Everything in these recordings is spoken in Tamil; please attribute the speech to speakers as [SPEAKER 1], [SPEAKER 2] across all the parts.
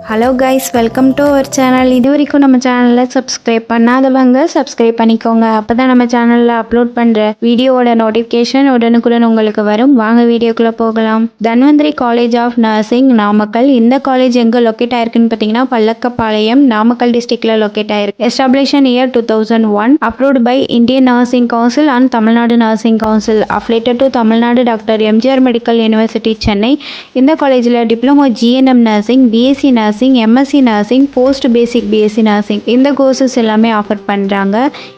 [SPEAKER 1] Hello guys, welcome to our channel. இது வரைக்கும் நம்ம சேனலில் சப்ஸ்கிரைப் பண்ணாதவங்க சப்ஸ்கிரைப் பண்ணிக்கோங்க. அப்போ தான் நம்ம சேனலில் அப்லோட் பண்ணுற வீடியோவோட நோட்டிஃபிகேஷன் உடனுக்குடன் உங்களுக்கு வரும். வாங்க வீடியோக்குள்ளே போகலாம். Dhanvantari college of nursing Namakkal. இந்த காலேஜ் எங்கே லொக்கேட் ஆயிருக்குன்னு பார்த்தீங்கன்னா பல்லக்கப்பாளையம், நாமக்கல் டிஸ்ட்ரிக்டில் லொக்கேட் ஆயிருக்கு. Establishment year 2001. Approved by Indian nursing council and Tamil Nadu nursing council. Affiliated to Tamil Nadu doctor MGR medical university Chennai. இந்த காலேஜில் diploma GNM nursing, BSc nursing, MSc nursing, post basic BSc nursing இந்த கோர்சஸ் எல்லாமே ஆஃபர் பண்ணுறாங்க.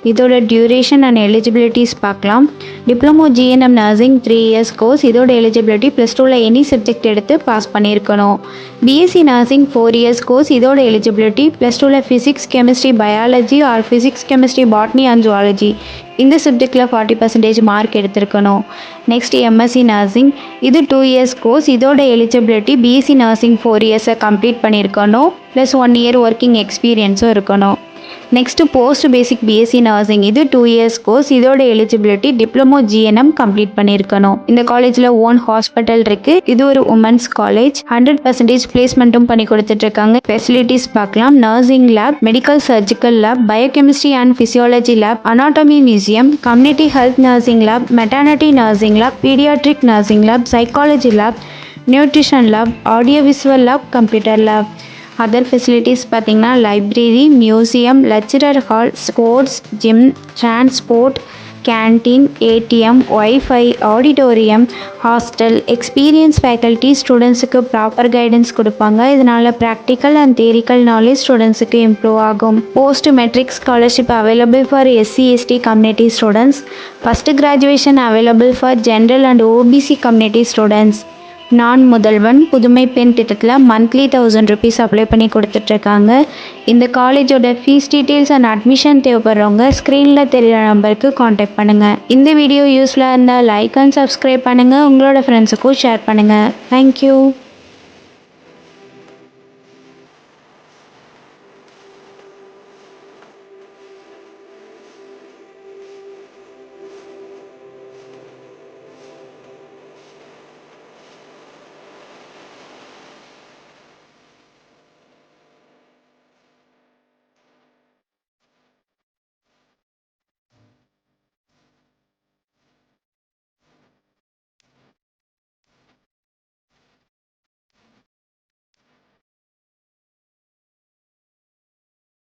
[SPEAKER 1] இதோட டியூரேஷன் அண்ட் எலிஜிபிலிட்டிஸ் பார்க்கலாம். Diploma GNM nursing 3 years course. இதோட எலிஜிபிலிட்டி +2ல் எனி சப்ஜெக்ட் எடுத்து பாஸ் பண்ணியிருக்கணும். BSc nursing 4 years course. இதோட எலிஜிபிலிட்டி +2ல் physics, chemistry, biology or physics, chemistry, botany and zoology இந்த சப்ஜெக்டில் 40% மார்க் எடுத்திருக்கணும். Next MSc nursing. இது 2 இயர்ஸ் கோர்ஸ். இதோட எலிஜிபிலிட்டி பிஎஸ்சி நர்சிங் 4 இயர்ஸை கம்ப்ளீட் பண்ணியிருக்கணும், +1 இயர் ஒர்க்கிங் எக்ஸ்பீரியன்ஸும் இருக்கணும். Next post basic BSc nursing. இது 2 இயர்ஸ் கோர்ஸ். இதோட எலிஜிபிலிட்டி டிப்ளமோ ஜிஎன்எம் கம்ப்ளீட் பண்ணியிருக்கணும். இந்த காலேஜில் ஓன் ஹாஸ்பிட்டல் இருக்கு. இது ஒரு உமன்ஸ் காலேஜ். 100% பிளேஸ்மெண்ட்டும் பண்ணி கொடுத்துட்டு இருக்காங்க. ஃபெசிலிட்டிஸ் பார்க்கலாம். Nursing lab, medical surgical lab, biochemistry and physiology lab, anatomy museum, community health nursing lab, maternity nursing lab, paediatric nursing lab, psychology lab, nutrition lab, audio visual lab, computer lab. Other facilities பார்த்திங்கன்னா library, museum, lecturer hall, sports, gym, transport, canteen, ATM, wifi, auditorium, hostel. Experience faculty ஸ்டூடெண்ட்ஸுக்கு ப்ராப்பர் கைடன்ஸ் கொடுப்பாங்க. இதனால் ப்ராக்டிக்கல் அண்ட் தியரிக்கல் நாலேஜ் ஸ்டூடெண்ட்ஸுக்கு இம்ப்ரூவ் ஆகும். Post matric scholarship available for SC/ST community students. First graduation available for general and OBC community students. நான் முதல்வன் புதுமை பெண் திட்டத்தில் மந்த்லி 1000 rupees அப்ளை பண்ணி கொடுத்துட்ருக்காங்க. இந்த காலேஜோட ஃபீஸ் டீட்டெயில்ஸ் அண்ட் அட்மிஷன் தேவைப்படுறவங்க ஸ்க்ரீனில் தெரிகிற நம்பருக்கு காண்டாக்ட் பண்ணுங்கள். இந்த வீடியோ யூஸ்ஃபுல்லாக இருந்தால் லைக் அண்ட் சப்ஸ்கிரைப் பண்ணுங்கள். உங்களோட ஃப்ரெண்ட்ஸுக்கும் ஷேர் பண்ணுங்கள். தேங்க்யூ.